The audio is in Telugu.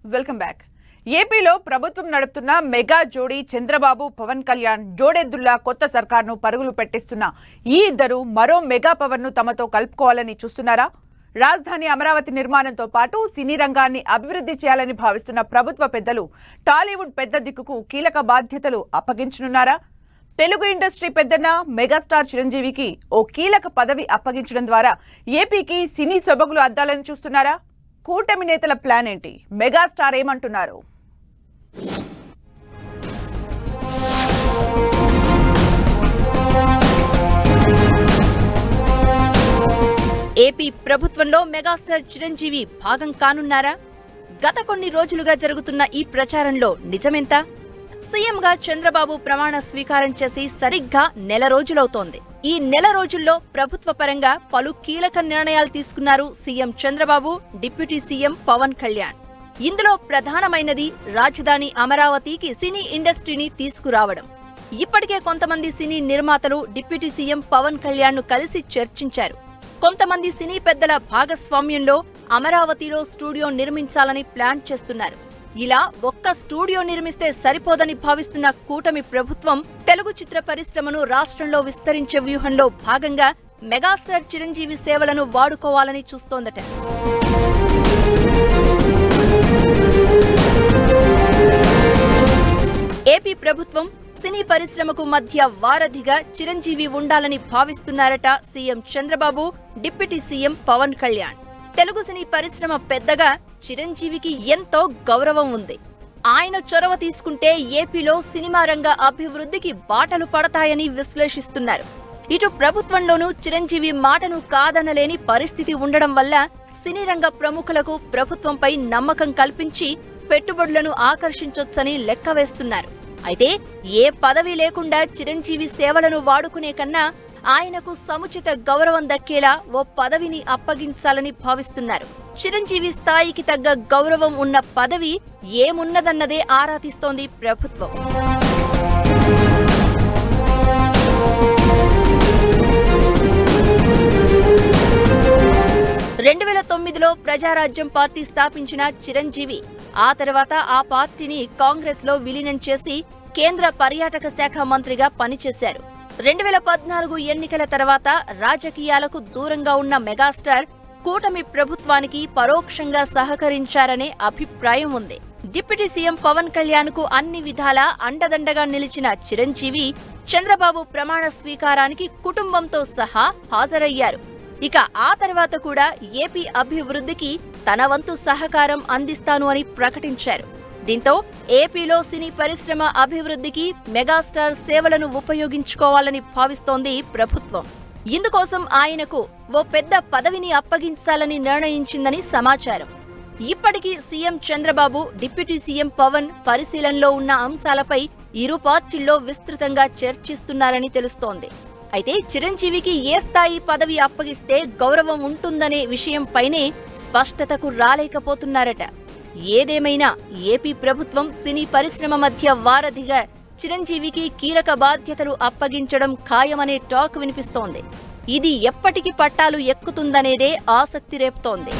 Welcome back. ఏపీలో ప్రభుత్వం నడుపుతున్న మెగా జోడీ చంద్రబాబు పవన్ కళ్యాణ్ జోడెద్దుల్లా కొత్త సర్కార్ను పరుగులు పెట్టిస్తున్న ఈ ఇద్దరు మరో మెగా పవన్ ను తమతో కలుపుకోవాలని చూస్తున్నారా? రాజధాని అమరావతి నిర్మాణంతో పాటు సినీ రంగాన్ని అభివృద్ధి చేయాలని భావిస్తున్న ప్రభుత్వ పెద్దలు టాలీవుడ్ పెద్ద దిక్కుకు కీలక బాధ్యతలు అప్పగించనున్నారా? తెలుగు ఇండస్ట్రీ పెద్దన్న మెగాస్టార్ చిరంజీవికి ఓ కీలక పదవి అప్పగించడం ద్వారా ఏపీకి సినీ సొబగులు అద్దాలని చూస్తున్నారా? కూటమి నేతల ప్లాన్ ఏంటి? మెగాస్టార్ ఏమంటున్నారు? ఏపీ ప్రభుత్వంలో మెగాస్టార్ చిరంజీవి భాగం కానున్నారా? గత కొన్ని రోజులుగా జరుగుతున్న ఈ ప్రచారంలో నిజమెంత? సీఎంగా చంద్రబాబు ప్రమాణ స్వీకారం చేసి సరిగ్గా నెల రోజులవుతోంది. ఈ నెల రోజుల్లో ప్రభుత్వ పరంగా పలు కీలక నిర్ణయాలు తీసుకున్నారు CM Chandrababu, deputy CM Pawan Kalyan. ఇందులో ప్రధానమైనది రాజధాని అమరావతికి సినీ ఇండస్ట్రీని తీసుకురావడం. ఇప్పటికే కొంతమంది సినీ నిర్మాతలు డిప్యూటీ సీఎం పవన్ కళ్యాణ్ ను కలిసి చర్చించారు. కొంతమంది సినీ పెద్దల భాగస్వామ్యంలో అమరావతిలో స్టూడియో నిర్మించాలని ప్లాన్ చేస్తున్నారు. ఇలా ఒక్క స్టూడియో నిర్మిస్తే సరిపోదని భావిస్తున్న కూటమి ప్రభుత్వం తెలుగు చిత్ర పరిశ్రమను రాష్ట్రంలో విస్తరించే వ్యూహంలో భాగంగా మెగాస్టార్ చిరంజీవి సేవలను వాడుకోవాలని చూస్తోందట. ఏపీ ప్రభుత్వం సినీ పరిశ్రమకు మధ్య వారధిగా చిరంజీవి ఉండాలని భావిస్తున్నారట CM Chandrababu, deputy CM Pawan Kalyan. Telugu సినీ పరిశ్రమ పెద్దగా చిరంజీవికి ఎంతో గౌరవం ఉంది. ఆయన చొరవ తీసుకుంటే ఏపీలో సినిమా రంగ అభివృద్ధికి బాటలు పడతాయని విశ్లేషిస్తున్నారు. ఇటు ప్రభుత్వంలోనూ చిరంజీవి మాటను కాదనలేని పరిస్థితి ఉండడం వల్ల సినీ రంగ ప్రముఖులకు ప్రభుత్వంపై నమ్మకం కల్పించి పెట్టుబడులను ఆకర్షించొచ్చని లెక్క వేస్తున్నారు. అయితే ఏ పదవి లేకుండా చిరంజీవి సేవలను వాడుకునే కన్నా ఆయనకు సముచిత గౌరవం దక్కేలా ఓ పదవిని అప్పగించాలని భావిస్తున్నారు. చిరంజీవి స్థాయికి తగ్గ గౌరవం ఉన్న పదవి ఏమున్నదన్నదే ఆరా తీస్తోంది ప్రభుత్వం. 2009లో ప్రజారాజ్యం పార్టీ స్థాపించిన చిరంజీవి ఆ తర్వాత ఆ పార్టీని కాంగ్రెస్ లో విలీనం చేసి కేంద్ర పర్యాటక శాఖ మంత్రిగా పనిచేశారు. 2014 ఎన్నికల తర్వాత రాజకీయాలకు దూరంగా ఉన్న మెగాస్టార్ కూటమి ప్రభుత్వానికి పరోక్షంగా సహకరించారనే అభిప్రాయం ఉంది. డిప్యూటీ సీఎం పవన్ కళ్యాణ్ కు అన్ని విధాలా అండదండగా నిలిచిన చిరంజీవి చంద్రబాబు ప్రమాణ స్వీకారానికి కుటుంబంతో సహా హాజరయ్యారు. ఇక ఆ తర్వాత కూడా ఏపీ అభివృద్ధికి తన వంతు సహకారం అందిస్తాను అని ప్రకటించారు. దీంతో ఏపీలో సినీ పరిశ్రమ అభివృద్ధికి మెగాస్టార్ సేవలను ఉపయోగించుకోవాలని భావిస్తోంది ప్రభుత్వం. ఇందుకోసం ఆయనకు ఓ పెద్ద పదవిని అప్పగించాలని నిర్ణయించిందని సమాచారం. ఇప్పటికీ CM Chandrababu, deputy CM Pawan పరిశీలనలో ఉన్న అంశాలపై ఇరు పార్టీల్లో విస్తృతంగా చర్చిస్తున్నారని తెలుస్తోంది. అయితే చిరంజీవికి ఏ స్థాయి పదవి అప్పగిస్తే గౌరవం ఉంటుందనే విషయంపైనే స్పష్టతకు రాలేకపోతున్నారట. ఏదేమైనా ఏపీ ప్రభుత్వం సినీ పరిశ్రమ మధ్య వారధిగా చిరంజీవికి కీలక బాధ్యతలు అప్పగించడం ఖాయమనే టాక్ వినిపిస్తోంది. ఇది ఎప్పటికి పట్టాలు ఎక్కుతుందనేదే ఆసక్తి రేపుతోంది.